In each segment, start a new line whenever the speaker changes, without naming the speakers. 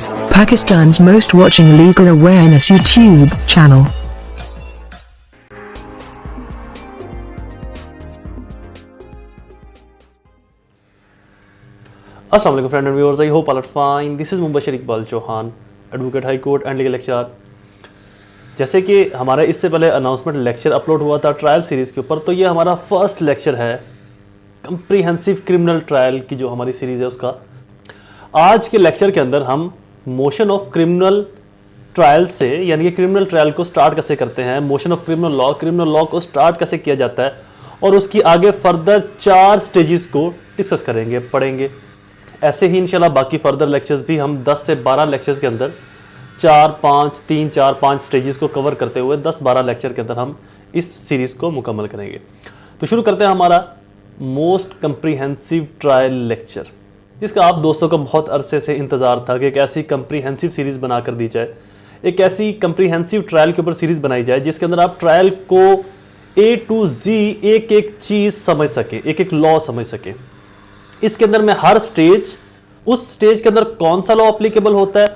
Pakistan's most watching legal awareness YouTube channel.
Assalamu alaikum friends and viewers, I hope all are fine. This is Mubashir Iqbal Chauhan, Advocate High Court and Legal Lecturer. जैसे कि हमारा इससे पहले announcement lecture upload हुआ था trial series के ऊपर, तो ये हमारा फर्स्ट लेक्चर है कंप्रीहेंसिव क्रिमिनल ट्रायल की जो हमारी सीरीज़ है उसका। आज के लेक्चर के अंदर हम मोशन ऑफ क्रिमिनल ट्रायल से, यानी कि क्रिमिनल ट्रायल को स्टार्ट कैसे करते हैं, मोशन ऑफ क्रिमिनल लॉ को स्टार्ट कैसे किया जाता है और उसकी आगे फर्दर 4 स्टेजेस को डिस्कस करेंगे, पढ़ेंगे। ऐसे ही इंशाल्लाह बाकी फर्दर लेक्चर्स भी हम 10 से 12 लेक्चर्स के अंदर 3-4-5 स्टेजेस को कवर करते हुए 10-12 लेक्चर के अंदर हम इस सीरीज़ को मुकम्मल करेंगे। तो शुरू करते हैं हमारा मोस्ट कंप्रीहेंसिव ट्रायल लेक्चर, जिसका आप दोस्तों को बहुत अरसे से इंतज़ार था कि एक ऐसी कंप्रीहेंसिव सीरीज़ बना कर दी जाए, एक ऐसी कंप्रीहेंसिव ट्रायल के ऊपर सीरीज़ बनाई जाए जिसके अंदर आप ट्रायल को A to Z एक एक चीज़ समझ सके, एक एक लॉ समझ सके। इसके अंदर मैं हर स्टेज, उस स्टेज के अंदर कौन सा लॉ अप्लीकेबल होता है,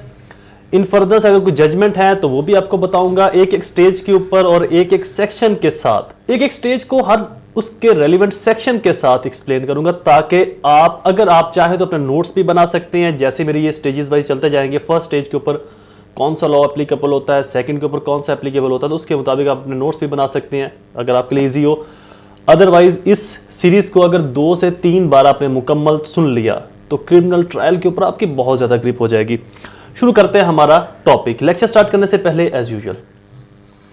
इन फर्दर्स अगर कोई जजमेंट है तो वो भी आपको बताऊंगा एक एक स्टेज के ऊपर और एक एक सेक्शन के साथ, एक एक स्टेज को हर उसके रेलिवेंट सेक्शन के साथ एक्सप्लेन करूंगा, ताकि आप अगर आप चाहें तो अपने नोट्स भी बना सकते हैं। जैसे मेरे ये स्टेजेस वाइज चलते जाएंगे, फर्स्ट स्टेज के ऊपर कौन सा लॉ एप्लीकेबल होता है, सेकंड के ऊपर कौन सा एप्लीकेबल होता है, तो उसके मुताबिक आप अपने नोट्स भी बना सकते हैं अगर आपके लिए ईजी हो। अदरवाइज इस सीरीज को अगर 2 से 3 बार आपने मुकम्मल सुन लिया तो क्रिमिनल ट्रायल के ऊपर आपकी बहुत ज़्यादा ग्रिप हो जाएगी। शुरू करते हैं हमारा टॉपिक। लेक्चर स्टार्ट करने से पहले एज यूजुअल,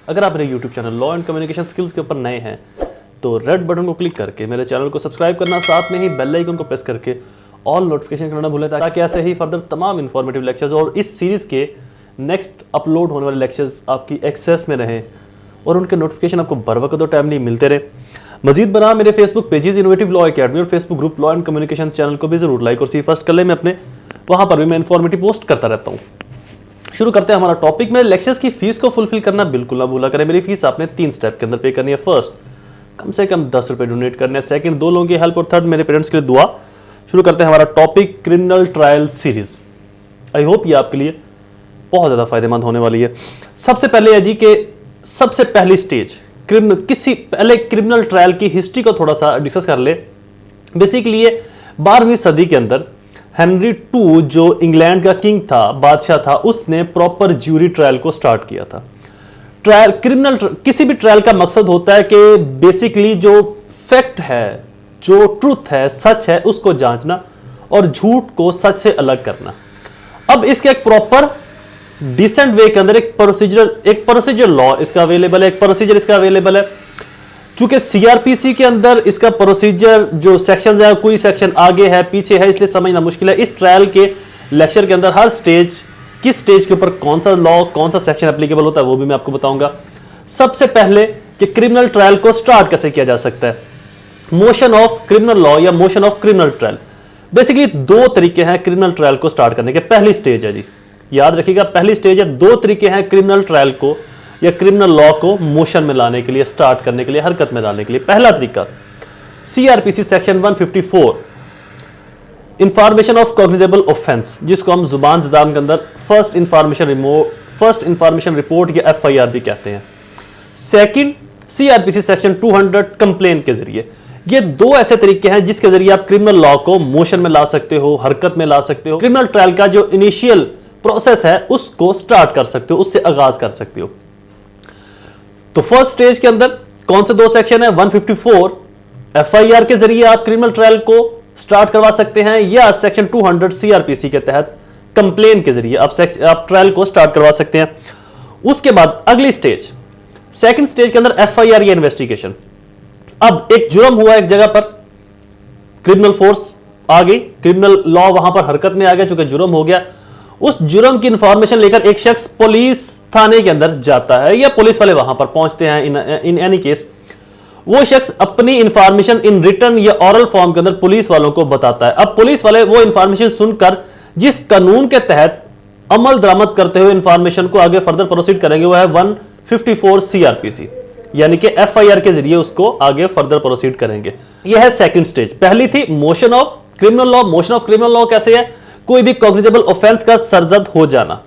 अगर आप मेरे YouTube channel law and communication skills के ऊपर नए हैं तो रेड बटन को क्लिक करके मेरे चैनल को सब्सक्राइब करना, साथ में ही बेल आइकन को प्रेस करके ऑल नोटिफिकेशन करना भूलें, ताकि ऐसे ही फर्दर तमाम इंफॉर्मेटिव लेक्चर्स और इस सीरीज़ के नेक्स्ट अपलोड होने वाले लेक्चर्स आपकी एक्सेस में रहें और उनके नोटिफिकेशन आपको बर वक्त और टाइमली मिलते रहे। मजीद बना मेरे Facebook pages innovative law academy और Facebook group law and communication channel को भी जरूर लाइक और सी फर्स्ट कर ले। मैं अपने वहाँ पर भी मैं इन्फॉर्मेटिव पोस्ट करता रहता हूँ। शुरू करते हैं हमारा टॉपिक। मेरे लेक्चर्स की फीस को फुलफिल करना बिल्कुल ना भूला करें। मेरी फीस आपने 3 स्टेप के अंदर पे करनी है। फर्स्ट, कम से कम 10 रुपये डोनेट करने हैं। सेकंड, 2 लोगों की हेल्प और थर्ड, मेरे पेरेंट्स के लिए दुआ। शुरू करते हैं हमारा topic, criminal trial series. I hope ये आपके लिए बहुत ज़्यादा फायदेमंद होने वाली है। सबसे पहले है जी कि सबसे पहली स्टेज पहले क्रिमिनल ट्रायल की हिस्ट्री को थोड़ा सा डिस्कस कर ले। बेसिकली ये 12वीं सदी के अंदर हेनरी II जो इंग्लैंड का किंग था, बादशाह था, उसने प्रॉपर ज्यूरी ट्रायल को स्टार्ट किया था। किसी भी ट्रायल का मकसद होता है कि बेसिकली जो फैक्ट है, जो ट्रूथ है, सच है, उसको जांचना और झूठ को सच से अलग करना। अब इसके एक प्रॉपर डिसेंट वे के अंदर एक प्रोसीजर लॉ इसका अवेलेबल है, एक प्रोसीजर इसका अवेलेबल है। चूंकि सीआरपीसी के अंदर इसका प्रोसीजर जो सेक्शन है, कोई सेक्शन आगे है, पीछे है, इसलिए समझना मुश्किल है। इस ट्रायल के लेक्चर के अंदर हर स्टेज, किस स्टेज के ऊपर कौन सा लॉ, कौन सा सेक्शन एप्लीकेबल होता है, वो भी मैं आपको बताऊंगा। सबसे पहले कि क्रिमिनल ट्रायल को स्टार्ट कैसे किया जा सकता है, मोशन ऑफ क्रिमिनल लॉ या motion of criminal trial. Basically 2 तरीके हैं क्रिमिनल ट्रायल को स्टार्ट करने के। पहली स्टेज है जी, याद रखिएगा, पहली स्टेज है। 2 तरीके हैं क्रिमिनल ट्रायल को या क्रिमिनल लॉ को मोशन में लाने के लिए, स्टार्ट करने के लिए, हरकत में डालने के लिए। पहला तरीका, CrPC section 154, information of cognizable offence, जिसको हम जुबान ज़बान के अंदर फर्स्ट इंफॉर्मेशन रिपोर्ट या FIR भी कहते हैं। सेकंड, सीआरपीसी सेक्शन 200 कंप्लेन के जरिए। ये 2 ऐसे तरीके हैं जिसके जरिए आप क्रिमिनल लॉ को मोशन में ला सकते हो, हरकत में ला सकते हो। क्रिमिनल ट्रायल का जो इनिशियल प्रोसेस है उसको स्टार्ट कर सकते हो, उससे आगाज कर सकते हो। तो फर्स्ट स्टेज के अंदर कौन से 2 सेक्शन है, 154 FIR के जरिए आप क्रिमिनल ट्रायल को स्टार्ट करवा सकते हैं, या सेक्शन 200 सीआरपीसी के तहत कंप्लेन के जरिए आप ट्रायल को स्टार्ट करवा सकते हैं। उसके बाद अगली स्टेज, सेकंड स्टेज के अंदर FIR या इन्वेस्टिगेशन। अब एक जुर्म हुआ एक जगह पर, क्रिमिनल फोर्स आ गई, क्रिमिनल लॉ वहां पर हरकत में आ गया, चूंकि जुर्म हो गया। उस जुर्म की इंफॉर्मेशन लेकर एक शख्स पुलिस थाने के अंदर जाता है या पुलिस वाले वहां पर पहुंचते हैं। इन एनी केस वो शख्स अपनी इंफॉर्मेशन इन रिटर्न या ऑरल फॉर्म के अंदर पुलिस वालों को बताता है। अब पुलिस वाले वो इंफॉर्मेशन सुनकर जिस कानून के तहत अमल दरामद करते हुए इंफॉर्मेशन को आगे फर्दर प्रोसीड करेंगे, वो है 154 सीआरपीसी, यानी कि FIR के जरिए उसको आगे फर्दर प्रोसीड करेंगे। यह है सेकंड स्टेज। पहली थी motion of criminal law. Motion of criminal law कैसे है, कोई भी कॉग्निजेबल ऑफेंस का सरजद हो जाना।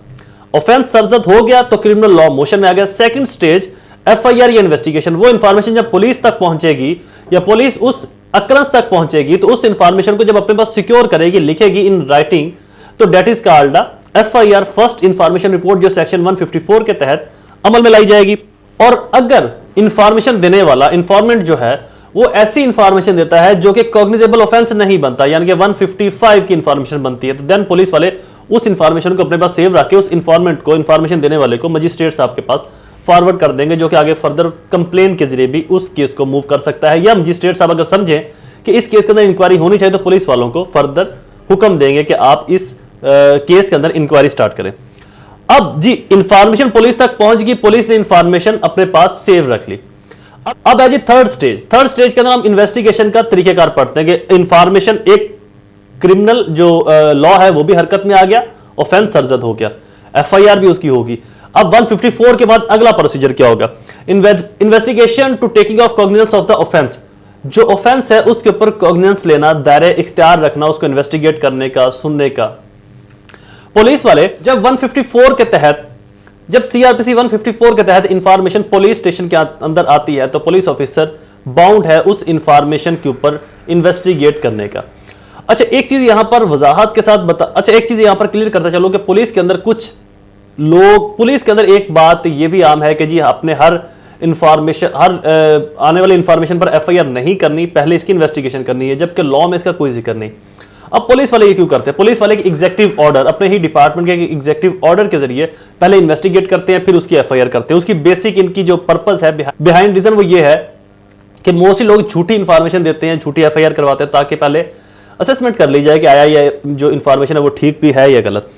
ऑफेंस सरजद हो गया तो क्रिमिनल लॉ मोशन में आ गया। सेकंड स्टेज एफआईआर या इन्वेस्टिगेशन, वो इंफॉर्मेशन जब पुलिस तक पहुंचेगी या पुलिस उस अक्रंस तक पहुंचेगी तो उस इंफॉर्मेशन को जब अपने पास सिक्योर करेगी, लिखेगी इन राइटिंग, तो that is called FIR, first information report, जो सेक्शन 154 के तहत अमल में लाई जाएगी। और अगर इंफॉर्मेशन देने वाला इंफॉर्मेंट जो है वो ऐसी इंफॉर्मेशन देता है जो कि कॉग्निजेबल ऑफेंस नहीं बनता, यानी कि 155 की इंफॉर्मेशन बनती है, तो देन पुलिस वाले उस इंफॉर्मेशन को अपने पास सेव रख के उस इंफॉर्मेंट को, इंफॉर्मेशन देने वाले को मजिस्ट्रेट साहब के पास फॉरवर्ड कर देंगे, जो कि आगे फर्दर कंप्लेन के जरिए भी उस केस को मूव कर सकता है। या मजिस्ट्रेट साहब अगर समझें कि इस केस के अंदर इंक्वायरी होनी चाहिए तो पुलिस वालों को फर्दर हुक्म देंगे कि आप इस केस के अंदर इंक्वायरी स्टार्ट करें। अब जी इंफॉर्मेशन पुलिस तक पहुंच गई, पुलिस ने इंफॉर्मेशन अपने पास सेव रख ली। अब है जी थर्ड स्टेज। थर्ड स्टेज के अंदर हम इन्वेस्टिगेशन का तरीकेकार पढ़ते हैं कि इंफॉर्मेशन, एक क्रिमिनल जो लॉ है वो भी हरकत में आ गया, ऑफेंस सरजद हो गया, एफआईआर भी उसकी होगी। अब 154 के बाद अगला प्रोसीजर क्या होगा? Investigation to taking of cognizance of the offence, जो ऑफेंस है उसके ऊपर कॉग्निजेंस लेना, दायरे इख्तियार रखना, उसको इन्वेस्टिगेट करने का, सुनने का। पुलिस वाले जब 154 के तहत, जब सीआरपीसी 154 के तहत इंफॉर्मेशन पुलिस स्टेशन के अंदर आती है तो पुलिस ऑफिसर बाउंड है उस इंफॉर्मेशन के ऊपर इन्वेस्टिगेट करने का। अच्छा एक चीज यहां पर वजाहत के साथ एक चीज यहां पर क्लियर करता चलो कि पुलिस के अंदर कुछ लोग, पुलिस के अंदर एक बात ये भी आम है कि जी अपने हर इंफॉर्मेशन, आने वाले इंफॉर्मेशन पर एफआईआर नहीं करनी, पहले इसकी इन्वेस्टिगेशन करनी है, जबकि लॉ में इसका कोई जिक्र नहीं। अब पुलिस वाले ये क्यों करते हैं? पुलिस वाले एग्जीक्यूटिव ऑर्डर, अपने ही डिपार्टमेंट के एग्जीक्यूटिव ऑर्डर के जरिए पहले इन्वेस्टिगेट करते हैं, फिर उसकी एफआईआर करते हैं। उसकी बेसिक इनकी जो पर्पस है, बिहाइंड रीजन वो ये है कि मोस्टली लोग झूठी इंफॉर्मेशन देते हैं, झूठी एफआईआर करवाते हैं, ताकि पहले असेसमेंट कर ली जाए कि आया ये जो इंफॉर्मेशन है वो ठीक भी है या गलत।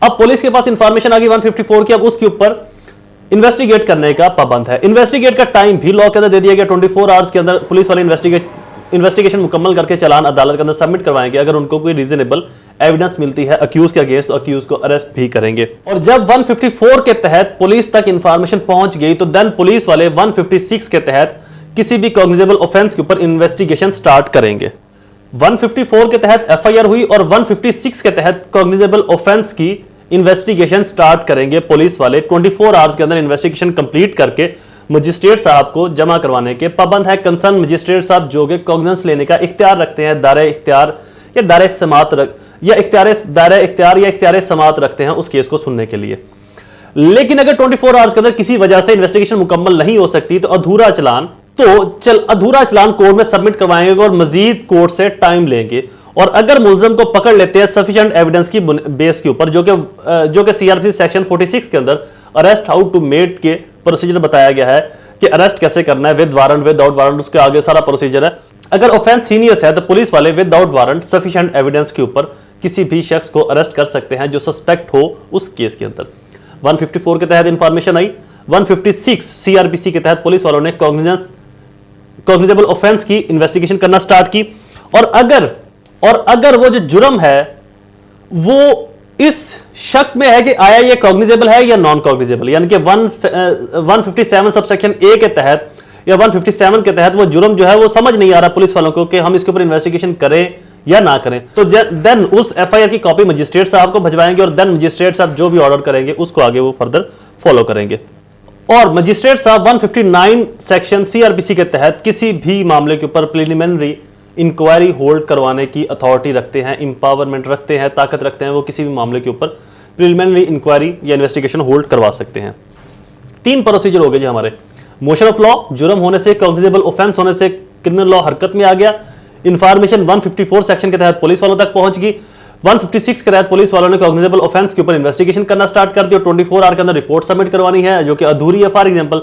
अब पुलिस के पास इंफॉर्मेशन आ गई 154 की, अब उसके ऊपर इन्वेस्टिगेट करने का पाबंद है। इन्वेस्टिगेट का टाइम भी लॉ के अंदर दे दिया गया, 24 आवर्स के अंदर पुलिस वाले इन्वेस्टिगेशन मुकम्मल करके चालान अदालत के अंदर सबमिट करवाएंगे। अगर उनको कोई रीजनेबल एविडेंस मिलती है अक्यूज के अगेंस्ट तो अक्यूज को अरेस्ट भी करेंगे। और जब 154 के तहत पुलिस तक इंफॉर्मेशन पहुंच गई तो देन पुलिस वाले 156 के तहत किसी भी कॉग्निजेबल ऑफेंस के ऊपर इन्वेस्टिगेशन स्टार्ट करेंगे। 154 के तहत एफआईआर हुई और 156 के तहत कॉग्निजेबल ऑफेंस की इन्वेस्टिगेशन स्टार्ट करेंगे पुलिस वाले। 24 आवर्स के अंदर इन्वेस्टिगेशन कंप्लीट करके मजिस्ट्रेट साहब को जमा करवाने के पाबंद है। कंसर्न मजिस्ट्रेट साहब जो कि कॉग्निजेंस लेने का इख्तियार रखते हैं, दायरे इख्तियार या दायरे समात या इख्तियार समात रखते हैं उस केस को सुनने के लिए। लेकिन अगर 24 आवर्स के अंदर किसी वजह से इन्वेस्टिगेशन मुकम्मल नहीं हो सकती तो अधूरा चलान कोर्ट में सबमिट करवाएंगे और मजीद कोर्ट से टाइम लेंगे। और अगर मुलजम को पकड़ लेते हैं सफिशिएंट एविडेंस की बेस के ऊपर, जो कि सीआरपीसी सेक्शन 46 के अंदर अरेस्ट हाउ टू मेड के प्रोसीजर बताया गया है कि अरेस्ट कैसे करना है, विद वारंट, विदाउट वारंट, उसके आगे सारा प्रोसीजर है। अगर ऑफेंस हीनियस है तो पुलिस वाले विदाउट वारंट सफिशिएंट एविडेंस के ऊपर किसी भी शख्स को अरेस्ट कर सकते हैं जो सस्पेक्ट हो उस केस के अंदर। 154 के तहत इंफॉर्मेशन आई, 156 सीआरपीसी के तहत पुलिस वालों ने कॉग्निजेबल ऑफेंस की इन्वेस्टिगेशन करना स्टार्ट की। और अगर वो जो जुर्म है वो इस शक में है कि आया ये कॉग्निजेबल है या नॉन कॉग्निजेबल, यानी कि 157 सबसेक्शन ए के तहत या 157 के तहत वो जुर्म जो है वो समझ नहीं आ रहा पुलिस वालों को कि हम इसके ऊपर इन्वेस्टिगेशन करें या ना करें, तो देन उस एफआईआर की कॉपी मजिस्ट्रेट साहब को भिजवाएंगे और देन मजिस्ट्रेट साहब जो भी ऑर्डर करेंगे उसको आगे वो फर्दर फॉलो करेंगे। और मजिस्ट्रेट साहब 159 सेक्शन सीआरपीसी के तहत किसी भी मामले के ऊपर प्रिलिमिनरी इंक्वायरी होल्ड करवाने की अथॉरिटी रखते हैं, इंपावरमेंट रखते हैं, ताकत रखते हैं। वो किसी भी मामले के ऊपर प्रिलिमिनरी इंक्वायरी या इन्वेस्टिगेशन होल्ड करवा सकते हैं। 3 प्रोसीजर हो गए जी हमारे। मोशन ऑफ लॉ, जुर्म होने से, कॉग्निजेबल ऑफेंस होने से क्रिमिनल लॉ हरकत में आ गया। इंफॉर्मेशन 154 सेक्शन के तहत पुलिस वालों तक पहुंच गई। 156 के तहत पुलिस वालों ने कॉग्निजेबल ऑफेंस के ऊपर इन्वेस्टिगेशन करना स्टार्ट कर दिया। 24 आवर के अंदर रिपोर्ट सबमिट करवानी है जो कि अधूरी है फॉर एग्जांपल।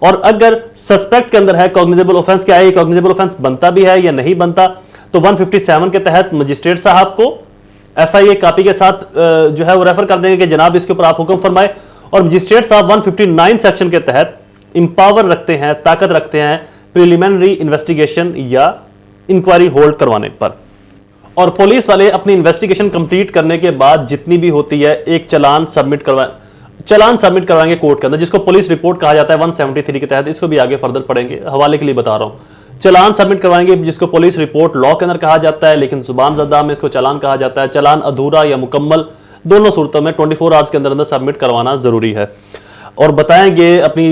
और अगर सस्पेक्ट के अंदर है कॉग्निजेबल ऑफेंस, क्या है कॉग्निजेबल ऑफेंस बनता भी है या नहीं बनता, तो 157 के तहत मजिस्ट्रेट साहब को एफआईए कॉपी के साथ जो है वो रेफर कर देंगे कि जनाब इसके ऊपर आप हुक्म फरमाए। और मजिस्ट्रेट साहब 159 सेक्शन के तहत इंपावर रखते हैं, ताकत रखते हैं प्रिलिमिनरी इन्वेस्टिगेशन या इंक्वायरी होल्ड करवाने पर। और पुलिस वाले अपनी इन्वेस्टिगेशन कंप्लीट करने के बाद जितनी भी होती है एक चालान सबमिट करवाएंगे कोर्ट के अंदर, जिसको पुलिस रिपोर्ट कहा जाता है 173 के तहत। इसको भी आगे फर्दर पढ़ेंगे, हवाले के लिए बता रहा हूं। चालान सबमिट करवाएंगे जिसको पुलिस रिपोर्ट लॉ के अंदर कहा जाता है, लेकिन जुबान ज़दा में इसको चालान कहा जाता है। चालान अधूरा या मुकम्मल दोनों सूरतों में 24 आवर्स के अंदर अंदर सबमिट करवाना जरूरी है। और बताएंगे, अपनी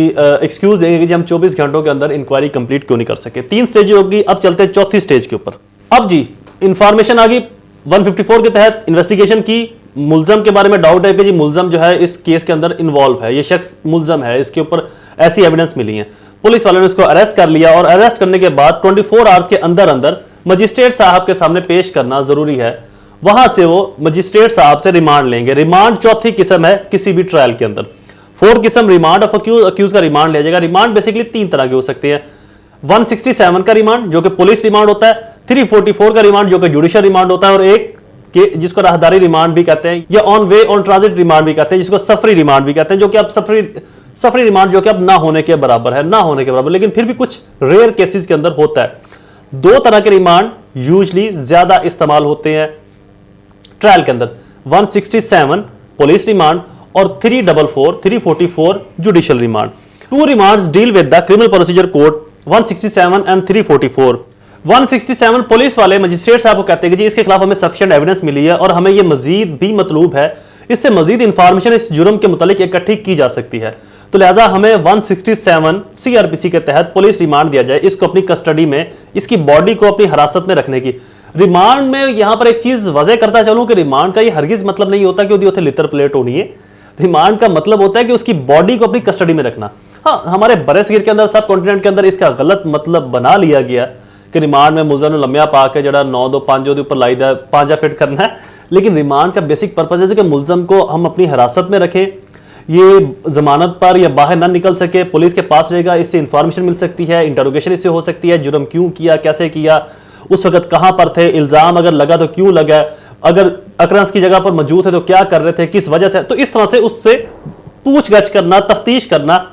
एक्सक्यूज देंगे कि हम 24 घंटों के अंदर इंक्वायरी कंप्लीट क्यों नहीं कर सके। 3 स्टेज होगी। अब चलते हैं चौथी स्टेज के ऊपर। अब जी इंफॉर्मेशन आ गई 154 के तहत इन्वेस्टिगेशन की। मुलजम के बारे में डाउट है कि जी मुलजम जो है इस केस के अंदर इन्वॉल्व है, ये शख्स मुलजम है, इसके ऊपर ऐसी एविडेंस मिली है। पुलिस वालों ने इसको अरेस्ट कर लिया और अरेस्ट करने के बाद 24 आवर्स के अंदर अंदर मजिस्ट्रेट साहब के सामने पेश करना जरूरी है। वहां से वो मजिस्ट्रेट साहब से रिमांड लेंगे। रिमांड चौथी किस्म है किसी भी ट्रायल के अंदर। 4th किस्म रिमांड ऑफ अक्यूज का रिमांड लिया जाएगा। रिमांड बेसिकली 3 तरह के हो सकते हैं। 167 का रिमांड जो कि पुलिस रिमांड होता है, 344 का रिमांड जो कि जुडिशियल रिमांड होता है, और एक के जिसको राहदारी रिमांड भी कहते हैं या on way on transit remand भी कहते हैं, जिसको सफरी रिमांड भी कहते हैं, जो कि अब सफरी रिमांड जो कि अब ना होने के बराबर है, ना होने के बराबर, लेकिन फिर भी कुछ रेयर केसेस के अंदर होता है। 2 तरह के रिमांड यूजली ज्यादा इस्तेमाल होते हैं ट्रायल के अंदर, 167 पुलिस रिमांड और 344 judicial remand. 2 remands deal with the criminal procedure code 167 and 344। 167 police वाले मजिस्ट्रेट साहब को कहते हैं कि जी इसके खिलाफ हमें सफिशिएंट एविडेंस मिली है और हमें ये मजीद भी मतलूब है, इससे मजीद इंफॉर्मेशन इस जुर्म के मुतालिक इकट्ठी की जा सकती है, तो लिहाजा हमें 167 सीआरपीसी के तहत पुलिस रिमांड दिया जाए, इसको अपनी कस्टडी में, इसकी बॉडी को अपनी हिरासत में रखने की। रिमांड में यहां पर एक चीज वजह करता चलूं कि रिमांड का ये हरगिज मतलब नहीं होता कि उसकी लितर प्लेट होनी है। रिमांड का मतलब होता है कि उसकी बॉडी को अपनी कस्टडी में रखना। हाँ, हमारे बरसगीर के अंदर, सब कॉन्टिनेंट के अंदर इसका गलत मतलब बना लिया गया कि रिमांड में मुलजम ने लम्या पा के जड़ा 9-2-5 के ऊपर लाई दा पांजा फिट करना है, लेकिन रिमांड का बेसिक पर्पज है कि मुलजम को हम अपनी हिरासत में रखें, ये जमानत पर या बाहर ना निकल सके, पुलिस के पास रहेगा, इससे इंफॉर्मेशन मिल सकती है, इंटरोगेशन इससे हो सकती है, जुर्म क्यों किया, कैसे किया, उस वक्त कहां पर थे, इल्जाम अगर लगा तो क्यों लगा, अगर अकरंस की जगह पर मौजूद है तो क्या कर रहे थे, किस वजह से। तो इस तरह से उससे पूछगछ करना, तफ्तीश करना,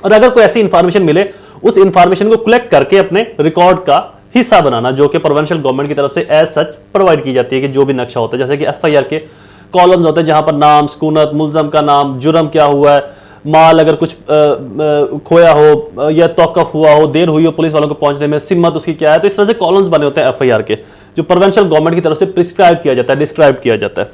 और अगर कोई ऐसी इंफॉर्मेशन मिले उस इंफॉर्मेशन को कलेक्ट करके अपने रिकॉर्ड का हिस्सा बनाना, जो कि प्रोविंशियल गवर्नमेंट की तरफ से एज सच प्रोवाइड की जाती है कि जो भी नक्शा होता है, जैसे कि एफआईआर के कॉलम्स होते हैं जहां पर नाम, सुकूनत, मुलजम का नाम, जुर्म क्या हुआ है, माल अगर कुछ खोया हो या तौकफ हुआ हो, देर हुई हो पुलिस वालों को पहुंचने में, सिम्मत उसकी क्या है, तो इस तरह से कॉलम्स बने होते हैं एफआईआर के, जो प्रोविंशियल गवर्नमेंट की तरफ से प्रिस्क्राइब किया जाता है, डिस्क्राइब किया जाता है।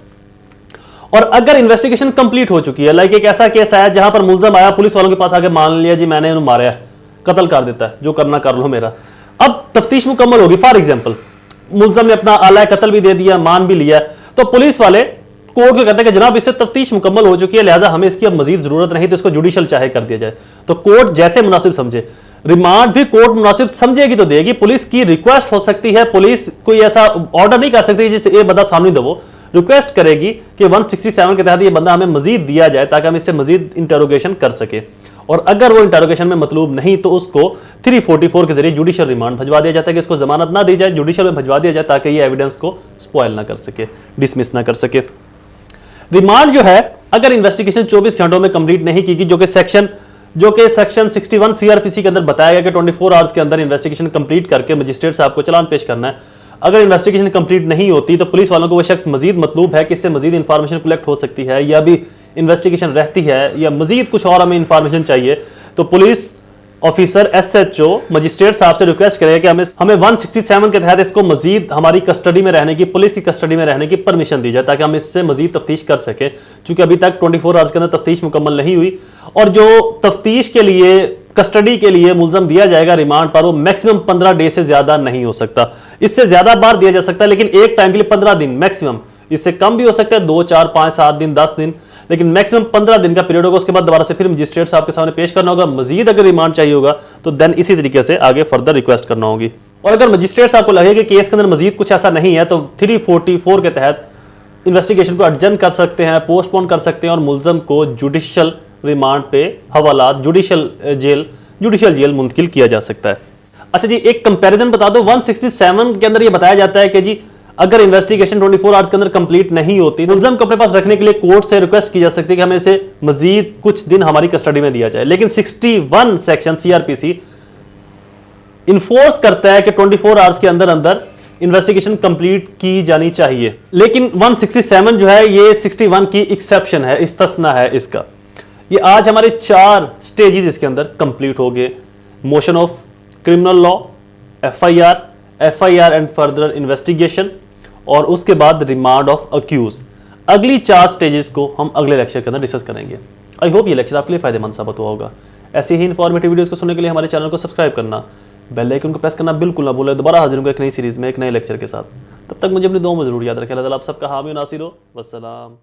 और अगर इन्वेस्टिगेशन कंप्लीट हो चुकी है, लाइक एक ऐसा केस आया जहां पर मुलजम आया पुलिस वालों के पास आके मान लिया जी मैंने इन्हें मारा है, कत्ल कर देता है, जो करना कर लो मेरा, अब तफ्तीश मुकम्मल होगी। फॉर एग्जांपल मुलजम ने अपना आला कत्ल भी दे दिया, मान भी लिया, तो पुलिस वाले कोर्ट को कहते हैं कि जनाब इससे तफ्तीश मुकम्मल हो चुकी है, लिहाजा हमें इसकी अब मजीद जरूरत नहीं, तो इसको जुडिशियल चाहे कर दिया जाए। तो कोर्ट जैसे मुनासिब समझे, रिमांड भी कोर्ट मुनासिब समझेगी तो देगी। पुलिस की रिक्वेस्ट हो सकती है, पुलिस कोई ऐसा ऑर्डर नहीं कर सकती जिससे ये बंदा सामने दो, रिक्वेस्ट करेगी कि 167 के तहत ये बंदा हमें मजीद दिया जाए ताकि हम इससे मजीद इंटरोगेशन कर सके, और अगर वो इंटरोगेशन में मतलूब नहीं तो उसको 344 के जरिए जुडिशियल रिमांड भिजवा दिया जाता है कि इसको जमानत ना दी जाए, जुडिशियल में भिजवा दिया जाए ताकि ये एविडेंस को स्पॉइल ना कर सके, डिसमिस ना कर सके। रिमांड जो है अगर इन्वेस्टिगेशन 24 घंटों में कंप्लीट नहीं की, जो कि सेक्शन 61 सीआरपीसी के अंदर बताया गया कि 24 आवर्स के अंदर इन्वेस्टिगेशन कंप्लीट करके मजिस्ट्रेट साहब को चालान पेश करना है। अगर इन्वेस्टिगेशन कंप्लीट नहीं होती तो पुलिस वालों को वो शख्स मजीद मतलूब है कि इससे मजीद इंफॉर्मेशन कलेक्ट हो सकती है, या भी इन्वेस्टिगेशन रहती है, या मजीद कुछ और हमें इंफॉर्मेशन चाहिए, तो पुलिस ऑफिसर एसएचओ मजिस्ट्रेट साहब से रिक्वेस्ट करेगा कि हमें 167 के तहत इसको मजीद हमारी कस्टडी में रहने की, पुलिस की कस्टडी में रहने की परमिशन दी जाए ताकि हम इससे मजीद तफ्तीश कर सके, क्योंकि अभी तक 24 आवर्स के अंदर तफ्तीश मुकम्मल नहीं हुई। और जो तफ्तीश के लिए, कस्टडी के लिए मुलजम दिया जाएगा रिमांड पर, वो मैक्सिमम 15 डे से ज्यादा नहीं हो सकता। इससे ज्यादा बार दिया जा सकता है, लेकिन एक टाइम के लिए 15 दिन मैक्सिमम, इससे कम भी हो सकता है, 2, 4, 5, 7 दिन, 10 दिन, लेकिन मैक्सिमम 15 दिन का पीरियड होगा। उसके बाद दोबारा से फिर मजिस्ट्रेट साहब के सामने पेश करना होगा। मजीद अगर रिमांड चाहिए होगा तो देन इसी तरीके से आगे फर्दर रिक्वेस्ट करना होगी। और अगर मजिस्ट्रेट साहब को लगे कि केस के अंदर मजीद कुछ ऐसा नहीं है तो 344 के तहत इन्वेस्टिगेशन को अर्जन कर सकते हैं, पोस्टपोन कर सकते हैं और मुलजम को जुडिशियल रिमांड पे हवाला, जुडिशियल जेल मुंतकिल किया जा सकता है। अच्छा जी, एक कंपैरिजन बता दो। 167 के अंदर यह बताया जाता है कि जी अगर इन्वेस्टिगेशन 24 आवर्स के अंदर कंप्लीट नहीं होती, मुलजम को अपने पास रखने के लिए कोर्ट से रिक्वेस्ट की जा सकती है कि हमें इसे मजीद कुछ दिन हमारी कस्टडी में दिया जाए। लेकिन 61 सेक्शन सीआरपीसी इन्फोर्स करता है कि 24 आवर्स के अंदर अंदर इन्वेस्टिगेशन कंप्लीट की जानी चाहिए। लेकिन 167 जो है ये 61 की एक्सेप्शन है, इस्तिस्ना है इसका। ये आज हमारे 4 स्टेजेस इसके अंदर कंप्लीट हो गए। Motion of criminal law, FIR and further investigation, और उसके बाद रिमांड ऑफ अक्यूज। अगली 4 स्टेजेस को हम अगले लेक्चर के अंदर डिस्कस करेंगे। आई होप ये लेक्चर आपके लिए फायदेमंद साबित हुआ होगा। ऐसे ही इन्फॉर्मेटिव वीडियोस को सुनने के लिए हमारे चैनल को सब्सक्राइब करना, बेल आइकन को प्रेस करना बिल्कुल ना भूलें। दोबारा हाजिर होंगे एक नई सीरीज में एक नए लेक्चर के साथ। तब तक मुझे अपनी दुआ में जरूर याद रखें। अल्लाह ताला आप सबका हामी और नासिर हो। वस्सलाम।